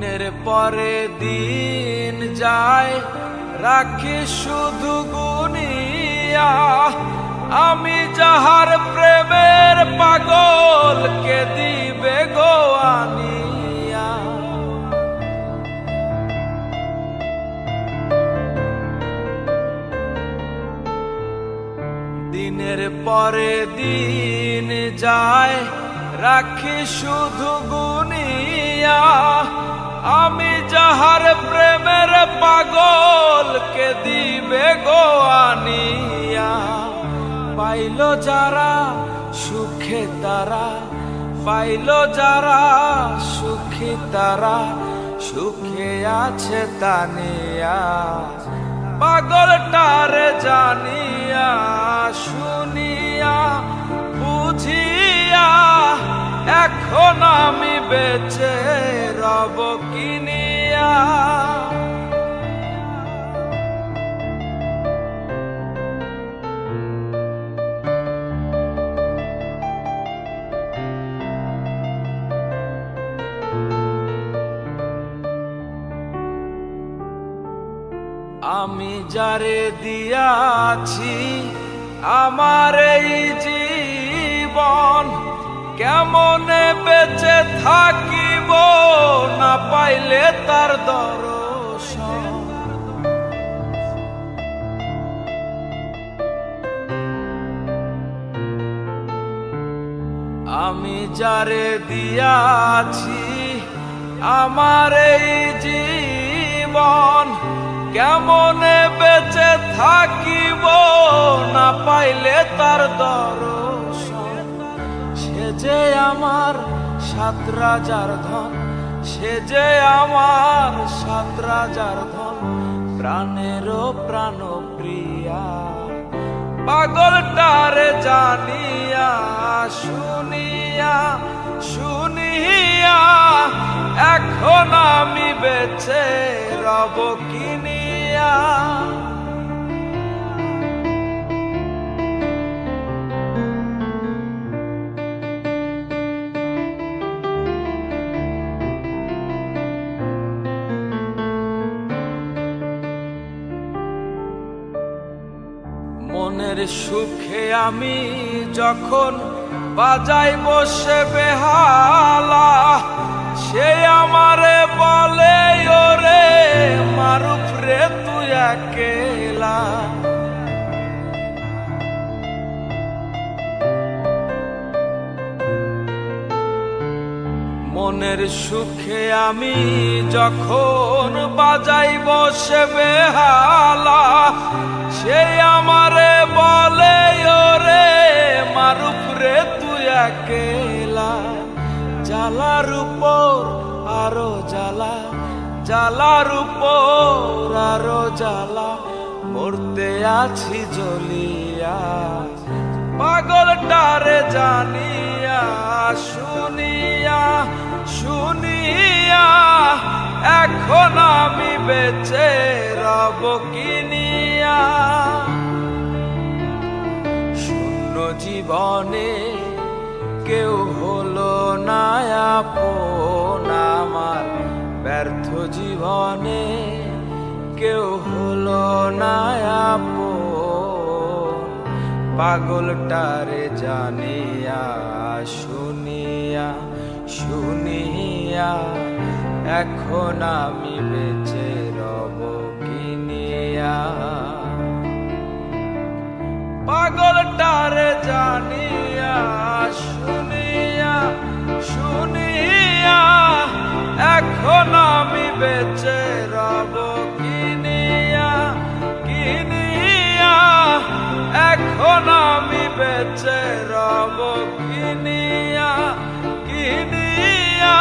দিনের পরে দিন যায় রাখি শুধু গুনিয়া, আমি যাহার প্রেমের পাগল কে দিবে গো আনিয়া। দিনের পরে দিন যায় রাখি শুধু গুনিয়া, আমি যাহার প্রেমের পাগল কে দিবে গো আনিয়া। পাইল যারা সুখে তারা, পাইল যারা সুখী তারা, সুখে আছে তানিয়া। পাগলটারে জানিয়া শুনিয়া বুঝিয়া, এখন আমি বেঁচে রব কিনিয়া। আমি যারে দিয়াছি আমার এই জীবন, কেমনে বেঁচে থাকিব না পাইলে তার দর্শন। আমি যারে দিয়াছি আমার এই জীবন, কেমনে বেঁচে থাকিব না পাইলে তার দর্শন। সে যে আমার ৭ রাজার ধন, সে যে আমার ৭ রাজার ধন, প্রাণেরও প্রাণ প্রিয়া। পাগলটারে জানিয়া শুনিয়া শুনিয়া, এখন আমি বেঁচে রব কিনিয়া। মনের সুখে আমি যখন বাজাই বসে বেহালা, সে আমারে বলে ওরে মারুফ রে তুই একেলা। মনের সুখে আমি যখন বাজাই বসে বেহালা, সে আমারে বলে ওরে মারুফ রে তুই একেলা। জ্বালার উপর আরো জ্বালা, জ্বালার উপর আরো জ্বালা, মরতে আছি জ্বলিয়া। পাগলটারে জানিয়া শুনিয়া শুনিয়া, এখন আমি বেঁচে রব কিনিয়া। শূন্য জীবনে কেউ হলো না আপন আমার, ব্যর্থ জীবনে কেউ হলো না আপন। পাগলটারে জানিয়া শুনিয়া শুনিয়া, এখন আমি বেঁচে রব কিনিয়া। পাগলটারে জানিয়া শুনিয়া শুনিয়া, এখন আমি বেঁচে রব কিনিয়া কিনিয়া। এখন আমি বেঁচে রব কিনিয়া কিনিয়া।